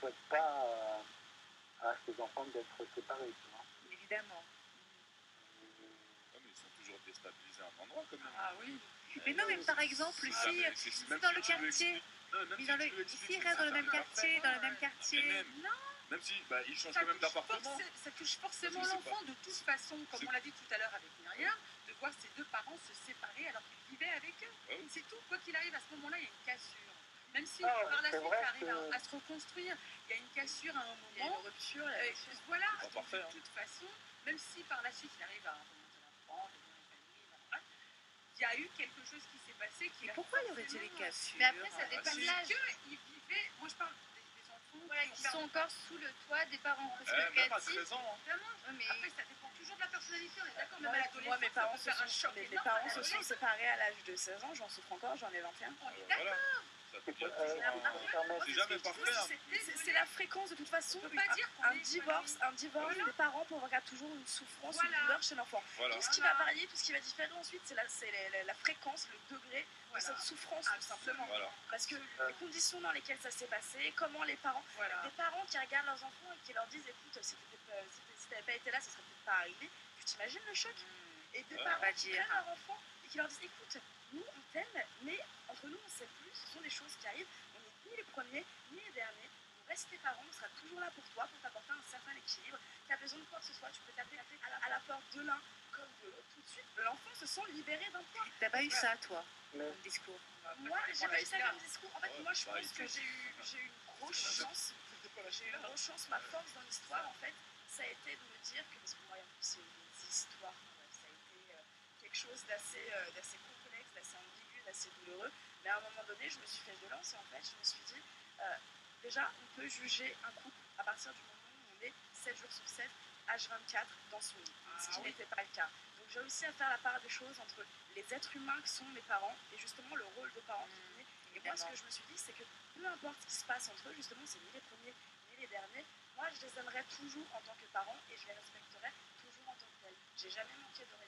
souhaite pas à ses enfants d'être séparés, tu vois. Évidemment. Ouais, mais ils sont toujours déstabilisés à un endroit quand même. Ah oui. Mais non, mais par exemple, si dans le quartier, ici ils restent dans le même quartier, Même si ils changent quand même d'appartement. Ça touche forcément l'enfant de toute façon, comme on l'a dit tout à l'heure avec Myriam, de voir ses deux parents se séparer alors qu'ils vivaient avec eux. Oui. C'est tout, quoi qu'il arrive, à ce moment-là, il y a une cassure. Même si par la suite, ça arrive à se reconstruire, il y a une cassure à un moment. Il y a une rupture. Voilà, C'est pas donc, parfait, de toute façon, même si par la suite, il arrive à remonter l'enfant, il y a eu quelque chose qui s'est passé qui. Mais pourquoi y aurait-il des cassures? Mais après, ça dépend de l'âge. Ils vivaient, moi je parle des enfants Voilà, qui sont encore sous le toit des parents. Parce que Même à Cathy, 13 ans. mais Après, ça dépend toujours de la personnalité, on est d'accord. Même à Moi, l'adolescence, mes parents ça peut faire un choc mes énorme. parents se sont séparés à l'âge de 16 ans, j'en souffre encore, j'en ai 21. On est d'accord. Voilà. Ça peut dire c'est jamais parfait. C'est la fréquence de toute façon. On peut pas dire qu'on Un est divorce, Voilà. des parents provoquera toujours une souffrance, Voilà. une douleur chez l'enfant. Voilà. Tout ce qui va varier, tout ce qui va différer ensuite, c'est la fréquence, le degré de cette souffrance tout simplement. Voilà. Parce que les conditions dans lesquelles ça s'est passé, comment les parents, des parents qui regardent leurs enfants et qui leur disent écoute, si t'avais pas été là, ça serait peut-être pas arrivé. Tu t'imagines le choc? Et des parents qui prennent leur enfant et qui leur disent écoute, nous on t'aime, mais entre nous on sait plus, ce sont des choses qui arrivent, on n'est ni les premiers ni les derniers, on reste tes parents, on sera toujours là pour toi, pour t'apporter un certain équilibre. Tu as besoin de quoi que ce soit, tu peux taper à la porte de l'un comme de l'autre, tout de suite l'enfant se sent libéré d'un poids. T'as pas eu ça, toi, Mais- comme discours? Moi j'ai pas eu ça comme discours, en fait moi je pense que j'ai eu une grosse chance, ma force dans l'histoire en fait, ça a été de me dire que, parce que moi en plus c'est une histoire, ça a été quelque chose d'assez complexe, d'assez ambigu, d'assez douloureux, mais à un moment donné je me suis fait violence et en fait je me suis dit, déjà on peut juger un couple à partir du moment où on est 7 jours sur 7, H24 dans son lit, ce qui n'était pas le cas. Donc j'ai réussi à faire la part des choses entre les êtres humains que sont mes parents et justement le rôle de parents qui est. Et moi ce que je me suis dit c'est que peu importe ce qui se passe entre eux, justement c'est ni les premiers ni les derniers, moi je les aimerais toujours en tant que parents et je les respecterai toujours en tant que tels. J'ai jamais manqué de rien.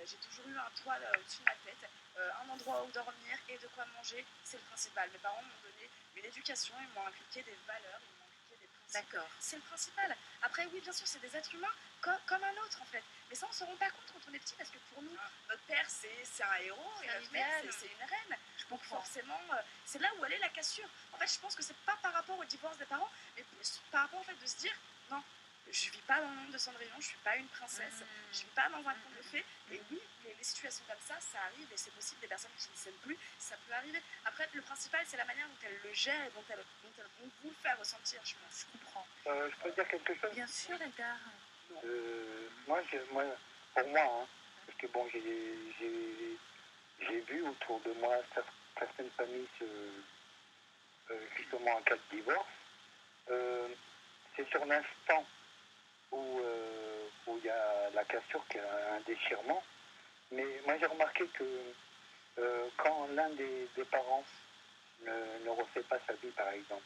J'ai toujours eu un toit au-dessus de ma tête, un endroit où dormir et de quoi manger, c'est le principal. Mes parents m'ont donné une éducation, ils m'ont inculqué des valeurs, ils m'ont inculqué des principes. D'accord. C'est le principal. Après, oui, bien sûr, c'est des êtres humains comme un autre, en fait. Mais ça, on ne se rend pas compte quand on est petit, parce que pour nous, notre père, c'est un héros, et notre mère, c'est une reine. Donc forcément, c'est là où elle est la cassure. En fait, je pense que c'est pas par rapport au divorce des parents, mais plus par rapport au fait de se dire, non, je vis pas dans le monde de Cendrillon, je suis pas une princesse, je vis pas dans un conte de fées. Et oui, les situations comme ça arrive et c'est possible. Des personnes qui ne s'aiment plus, ça peut arriver. Après, le principal, c'est la manière dont elle le gère et dont on vous le fait ressentir, je pense. Je comprends. je peux dire quelque chose? Bien sûr, Eldar. Moi, pour moi, hein, parce que bon, j'ai vu autour de moi certaines familles justement en cas de divorce. C'est sur l'instant où il y a la cassure, qu'il y a un déchirement. Mais moi, j'ai remarqué que quand l'un des parents ne refait pas sa vie, par exemple,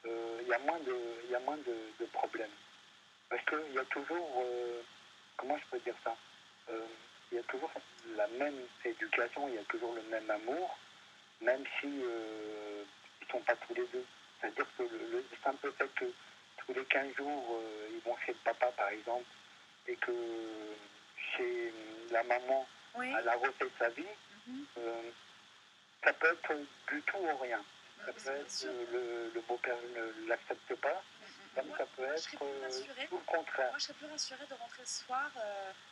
il y a moins de problèmes. Parce qu'il y a toujours, comment je peux dire ça, il y a toujours la même éducation, il y a toujours le même amour, même si ils ne sont pas tous les deux. C'est-à-dire que le simple fait que tous les 15 jours, ils vont chez le papa, par exemple, et que chez la maman, elle a refait sa vie, ça peut être du tout ou rien. Ça peut être le beau-père ne l'accepte pas, comme ça peut être tout le contraire. Moi, je serais plus rassurée de rentrer ce soir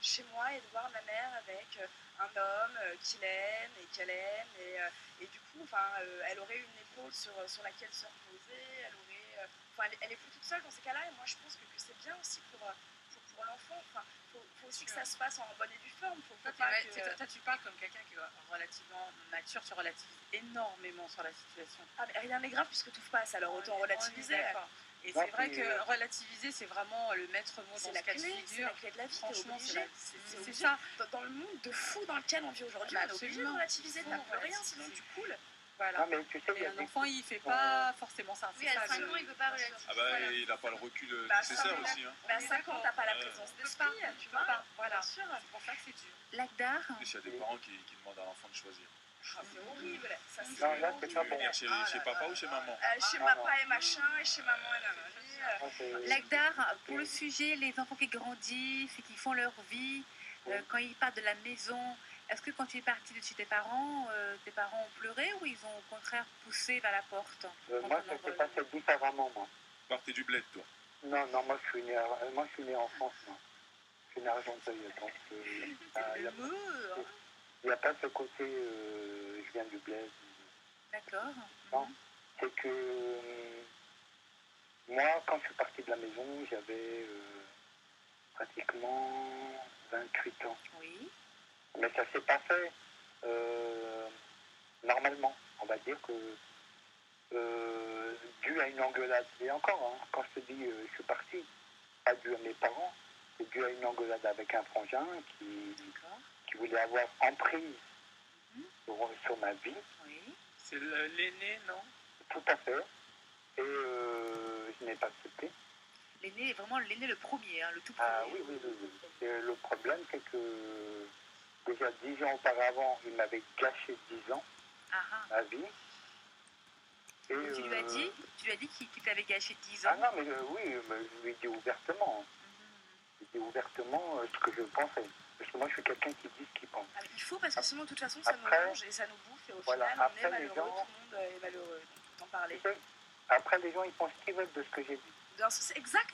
chez moi et de voir ma mère avec un homme qu'il aime et qu'elle aime. Et du coup, elle aurait une épaule sur laquelle se reposer. Elle est plus toute seule dans ces cas-là. Et moi, je pense que c'est bien aussi pour l'enfant. Faut aussi que ça se passe en bonne et due forme. Toi, tu parles comme quelqu'un qui est relativement mature, tu relativises énormément sur la situation. Ah, mais rien n'est grave puisque tout passe, alors autant relativiser. Et c'est vrai que relativiser, c'est vraiment le maître mot dans ce cas de figure. C'est la clé de la vie, franchement, c'est ça. Dans le monde de fou dans lequel on vit aujourd'hui, on est obligé de relativiser, t'as plus rien, sinon tu coules. Voilà. Non, mais tu sais, Et un enfant, il ne fait pas forcément ça. Oui, à 5 ans, il ne veut pas relativiser. Ah bah, il n'a pas le recul nécessaire aussi. Hein. Mais à 5 ans, t'as pas la présence d'esprit, tu vois. Voilà, Bien sûr. c'est pour ça que c'est dur. Lagdar. Et s'il y a des parents qui demandent à l'enfant de choisir. Ah, c'est horrible. Ça, c'est Non, là, c'est horrible. pas Tu veux bon. dire chez papa ou chez maman? Chez papa et machin, et chez maman et nanana. Moi, c'est- Lagdar, pour le sujet, les enfants qui grandissent et qui font leur vie, quand ils partent de la maison, est-ce que quand tu es parti de chez tes parents ont pleuré ou ils ont au contraire poussé vers la porte quand Moi, on ça s'est envole passé différemment, moi. Partez du bled, toi. Non, moi, je suis né en France, moi. Je suis né à Argenteuil, donc il n'y a pas ce côté, je viens du bled. D'accord. Non. C'est que moi, quand je suis parti de la maison, j'avais pratiquement 28 ans. Oui. Mais ça s'est pas fait normalement. On va dire que dû à une engueulade. Et encore, hein, quand je te dis je suis parti, pas dû à mes parents, c'est dû à une engueulade avec un frangin qui voulait avoir emprise sur ma vie. Oui. C'est l'aîné, non? Tout à fait. Et je n'ai pas accepté. L'aîné est vraiment l'aîné le premier, hein, le tout Ah premier. oui. Et le problème, c'est que déjà 10 ans auparavant, il m'avait gâché 10 ans, ma vie. Et, Tu lui as dit qu'il t'avait gâché 10 ans. Ah non, mais oui, mais je lui ai dit ouvertement. Je lui ai dit ouvertement ce que je pensais. Parce que moi, je suis quelqu'un qui dit ce qu'il pense. Ah, il faut, parce que sinon, de toute façon, ça nous Après, mange et ça nous bouffe. Et au voilà, final, on après, est malheureux, les gens- tout le monde est malheureux d'en parler. Tu sais, après, les gens, ils pensent ce qu'ils veulent de ce que j'ai dit.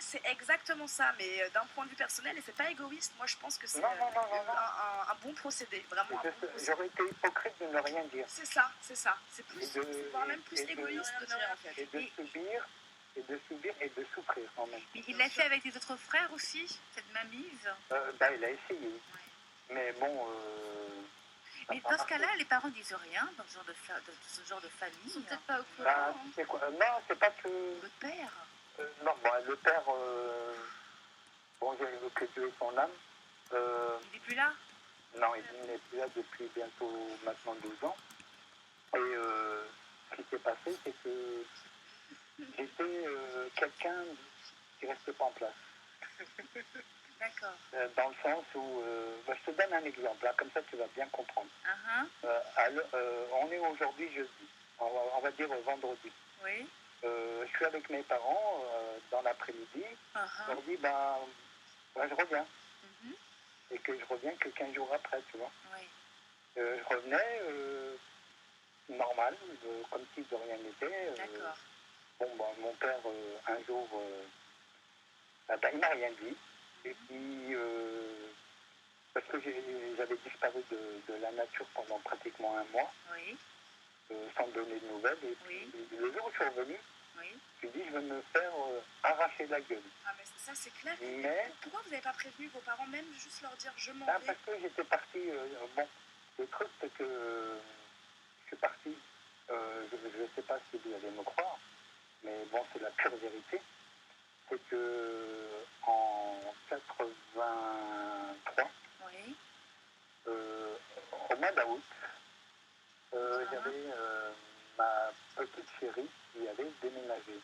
C'est exactement ça, mais d'un point de vue personnel, et c'est pas égoïste, moi je pense que c'est Non. un bon procédé, vraiment un bon procédé. J'aurais été hypocrite de ne rien dire. C'est ça. C'est plus, Et de- c'est voire même plus et de- égoïste de ne rien faire. Et de subir, et de souffrir en même temps. Mais il l'a fait avec tes autres frères aussi, cette mainmise. Il a essayé. Mais bon... ça Mais a pas dans ce marché. cas-là, les parents disent rien dans ce genre de Ils famille. sont peut-être pas au courant. Bah, hein. c'est quoi Non, c'est pas que... Le père. non, le père... bon, que Dieu ait son âme. Il n'est plus là. Non, il n'est plus là depuis bientôt maintenant 12 ans. Et ce qui s'est passé, c'est que j'étais quelqu'un qui ne restait pas en place. D'accord. Dans le sens où... je te donne un exemple, hein, comme ça tu vas bien comprendre. On est aujourd'hui jeudi, on va dire vendredi. Oui. Je suis avec mes parents dans l'après-midi. Je leur dis, je reviens. Et que je reviens que 15 jours après, tu vois. Oui. Je revenais normal, comme si de rien n'était. D'accord. Mon père, un jour, il m'a rien dit. Et puis, parce que j'avais disparu de la nature pendant pratiquement un mois, Oui. sans donner de nouvelles. Et puis, le jour où je suis revenu, Oui. je me dis, je vais me faire arracher la gueule. Ah, mais ça c'est clair. Mais, Pourquoi vous n'avez pas prévenu vos parents, même juste leur dire je m'en vais? parce que j'étais parti, le truc c'est que je suis parti, je ne sais pas si vous allez me croire, mais bon, c'est la pure vérité. C'est que en 83, Oui. au mois d'août, j'avais ma petite chérie qui avait déménagé,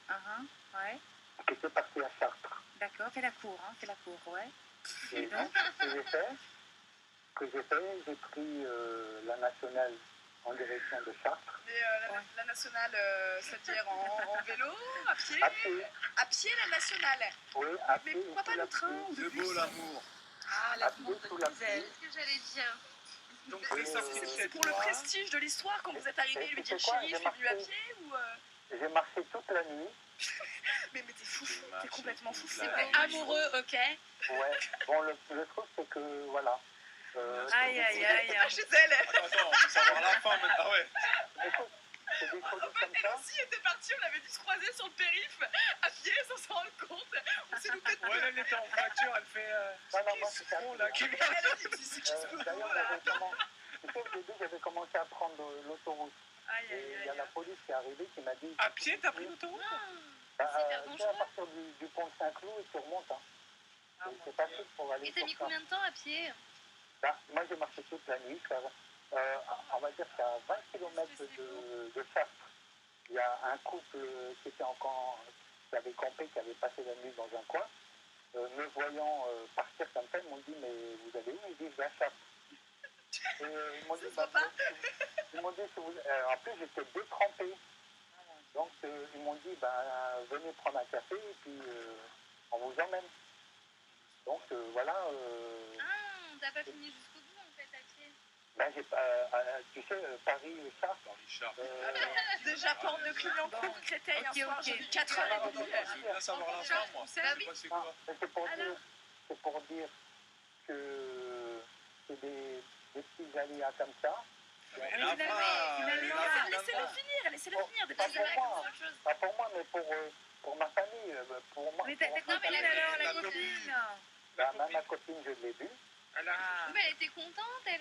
Ouais. qui était partie à Chartres. D'accord. Fais la cour, ouais. Et donc, ce que j'ai fait, j'ai pris la nationale en direction de Chartres. Et la nationale, c'est-à-dire en vélo, à pied? À pied, À pied, la nationale. oui, à Mais pied. pourquoi pas le train ou le C'est beau bus? l'amour. Ah, À l'amour pied de sous la Gisèle. C'est ce que j'allais dire. Donc Oui, c'est sorti de C'est chez pour le toi. prestige de l'histoire quand vous êtes arrivé et lui dire C'est quoi, chérie, je j'ai suis venu à marqué. pied ou J'ai marché toute la nuit. Mais t'es fou, t'es complètement fou. C'est vrai. Amoureux, ok. Ouais. Bon, le truc, c'est que, voilà. Aïe, aïe, aïe. Ah, Gisèle, Attends, on veut savoir la fin maintenant. Ah ouais. Écoute, c'est des produits comme elle ça. aussi était partie, on avait dû se croiser sur le périph' à pied sans s'en rendre compte. On s'est loupé de Ouais, elle était en voiture, elle fait. Non, moi, Qui c'est se font là? Qui vient? Elle a dit, c'est qui ce boulot D'ailleurs, là? tu sais, au début, j'avais commencé à prendre l'autoroute. Aïe, Et aïe, il y a aïe. la police qui est arrivée qui m'a dit... À pied, t'as pris l'autoroute? C'est hyper tu sais, à dangereux. partir du pont de Saint-Cloud, tu remontes. C'est facile pour aller Et t'as sur mis ça. combien de temps à pied? Moi, j'ai marché toute la nuit. On va dire qu'à 20 km de Chartres, il y a un couple qui avait campé, qui avait passé la nuit dans un coin. Me voyant partir comme ça, ils m'ont dit, mais vous allez où? Ils disent, à Chartres. ils m'ont dit, Ça se voit pas. ils m'ont dit, en plus j'étais détrempé. Donc ils m'ont dit, venez prendre un café et puis on vous emmène. Donc voilà. Ah, t'as pas fini jusqu'au bout en fait à pied. J'ai tu sais, Paris-Chartres. Paris-Chartres. Déjà, porte de Clignancourt, Créteil, un Ok, soir, ok. j'ai mis 4h30. Je veux bien savoir la fin, moi. Bah oui. C'est Non, quoi? mais c'est pour dire que c'est des petits aléas comme ça. Mais Mais la finalement, fin, finalement, la fin, Laissez-le finir, laissez-le finir. Pas Des pour moi, pas pour moi, mais pour ma famille. Pour moi, mais ta pour- copine mais alors, la la copine. copine. ma copine, je l'ai vue. Elle a... Ah. Mais elle était contente, elle.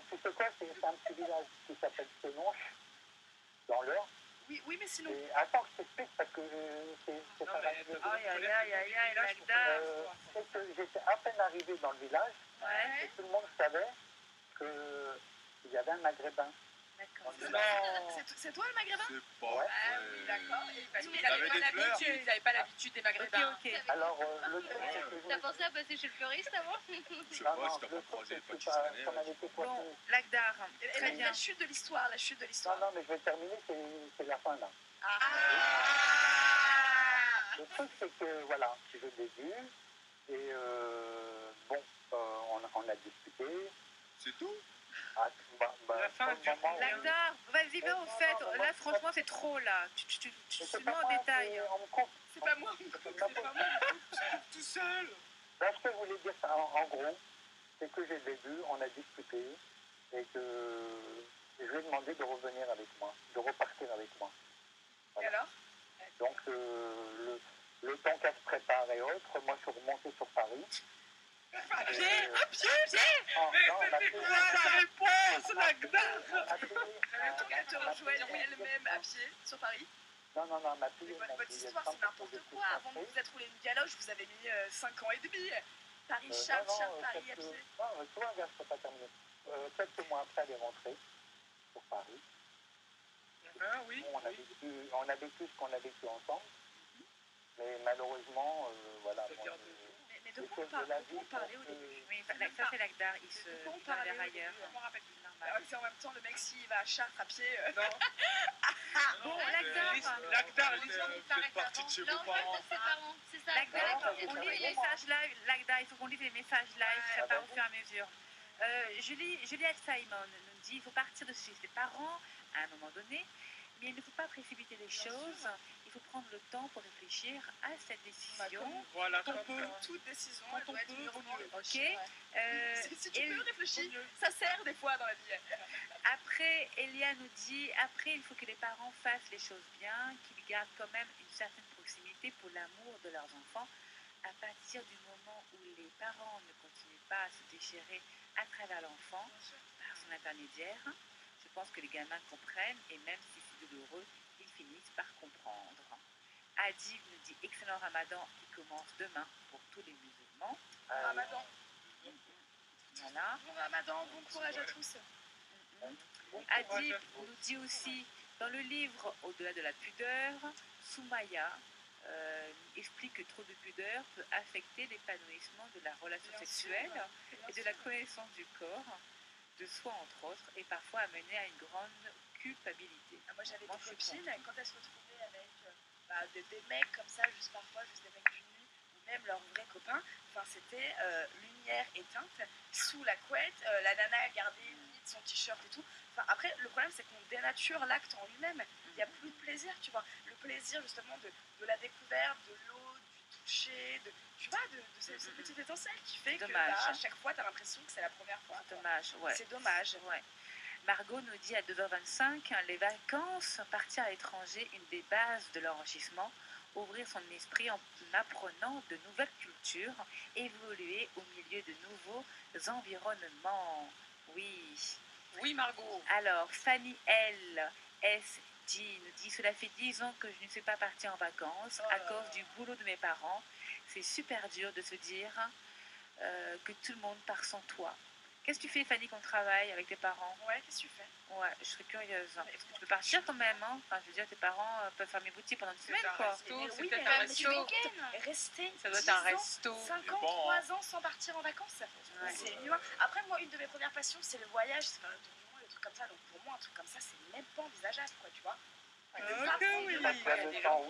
Tu sais quoi, c'est un petit village qui s'appelle Sénonches, dans l'Eure. Oui, mais sinon. Et attends, je t'explique parce que c'est Non, pas mais facile. Aïe, aïe, aïe, aïe, aïe, Lagda. C'est que j'étais à peine arrivé dans le village Ouais, et tout le monde savait qu'il y avait un maghrébin. d'accord. Non. C'est toi le maghrébin? C'est pas Ouais. Ah vrai. oui, d'accord. Et parce qu'ils Avec n'avaient pas des fleurs. l'habitude, ils n'avaient pas l'habitude des Ok, maghrébins. ok. Alors, le truc, c'est que T'as pensé à passer chez le fleuriste avant? Je sais non, pas si t'as le pas truc, croisé les c'est que ça pakistanais. m'avait été Bon, coiffé. Lagdar, Et très la bien. chute de l'histoire, la chute de Non, l'histoire. non, mais je vais terminer, c'est la fin là. Le truc, c'est que voilà, je l'ai vu et on a discuté. C'est tout? La fin pour le moment, Lagdar, vas-y, va au fait. non, Là, non, franchement, c'est trop là. Tu mais suis c'est loin pas en moi, détail. on me coupe. C'est pas moi. C'est pas moi. tout seul. Là, ce que je voulais dire, en gros, c'est que je l'ai vu, on a discuté et que je lui ai demandé de revenir avec moi, de repartir avec moi. Et alors? Donc, le temps qu'elle se prépare et autres, moi, je suis remonté sur Paris. À pied, Non, on a C'est pris- quoi ta réponse, Lagda? on a pris- Le temps qu'elle te rejoigne elle-même à pied sur Paris. Non, ma fille, Mais elle m'a votre dit, histoire, quand c'est n'importe je quoi. Avant de vous être roulé une galoche, vous avez mis 5 ans et demi. Paris-Chartres, Paris à pied. Non, tu vois, regarde, je peux pas terminer. Quelques mois après, elle est rentrée sur Paris. Ah oui. On a vécu ce qu'on a vécu ensemble. Mais malheureusement, voilà. Ça moi, vient Mais de quoi on parlait au début? Oui, ça c'est Lagdar, il se De quoi on va parlait vers au début? ailleurs. Je m'en rappelle plus. Normal. C'est en même temps, le mec, s'il va à Chartres à pied. Non. Bon, Lagdar, Lagdar, Vous faites partie de chez vos L'envol parents. de ses parents, c'est ça. Lagdar, c'est on ça. lit les messages live. Lagdar, il faut qu'on lise les messages live, ça part au fur et à mesure. Juliette Simon nous dit il faut partir de chez ses parents à un moment donné, mais il ne faut pas précipiter les choses. Il faut prendre le temps pour réfléchir à cette décision. Voilà, Quand on comme peut, toute décision, elle Quand on doit être peut, vaut mûrement mieux. réfléchie, Ok. ouais. Si tu Et- peux réfléchir, ça sert des fois dans la vie. Après, Elia nous dit après, il faut que les parents fassent les choses bien, qu'ils gardent quand même une certaine proximité pour l'amour de leurs enfants. À partir du moment où les parents ne continuent pas à se déchirer à travers l'enfant, par son intermédiaire, je pense que les gamins comprennent et même si c'est douloureux, ils finissent par comprendre. Adib nous dit excellent Ramadan qui commence demain pour tous les musulmans. Ramadan. Voilà. Bon Ramadan, bon courage à tous. Adib nous dit aussi dans le livre Au-delà de la pudeur, Soumaya explique que trop de pudeur peut affecter l'épanouissement de la relation sexuelle et de la connaissance du corps, de soi entre autres, et parfois amener à une grande culpabilité. Moi j'avais Moi, des je suis copines, contre. quand elles se retrouvaient avec des mecs comme ça, juste parfois, juste des mecs d'une nuit, ou même leurs vrais copains, enfin c'était lumière éteinte, sous la couette, la nana a gardé limite son t-shirt et tout. Enfin, après, le problème c'est qu'on dénature l'acte en lui-même. Il n'y a plus de plaisir, tu vois. Le plaisir justement de la découverte, de l'eau, du toucher, tu vois, de cette petite étincelle qui fait que Dommage. à chaque fois tu as l'impression que c'est la première fois. quoi. Dommage, ouais. C'est dommage. Ouais. Margot nous dit à 2h25, les vacances, partir à l'étranger, une des bases de l'enrichissement, ouvrir son esprit en apprenant de nouvelles cultures, évoluer au milieu de nouveaux environnements. Oui. Oui, Margot. Alors, Fanny L. S. G nous dit, cela fait 10 ans que je ne suis pas partie en vacances à cause du boulot de mes parents. C'est super dur de se dire que tout le monde part sans toi. Qu'est-ce que tu fais, Fanny, qu'on travaille avec tes parents? Ouais, qu'est-ce que tu fais? Ouais, je serais curieuse. Parce que tu peux partir quand même, hein. Enfin, je veux dire, tes parents peuvent fermer boutique pendant une semaine, un quoi. resto, c'est oui, peut-être mais un même resto. du week-end. Rester Ça doit 10 être un ans, resto. 53 ans sans partir en vacances, Ouais. c'est inhumain. Après, moi, une de mes premières passions, c'est le voyage, c'est faire le tour du monde, des trucs comme ça. Donc pour moi, un truc comme ça, c'est même pas envisageable, quoi, tu vois. Ok, oui. Parce qu'il y a le temps,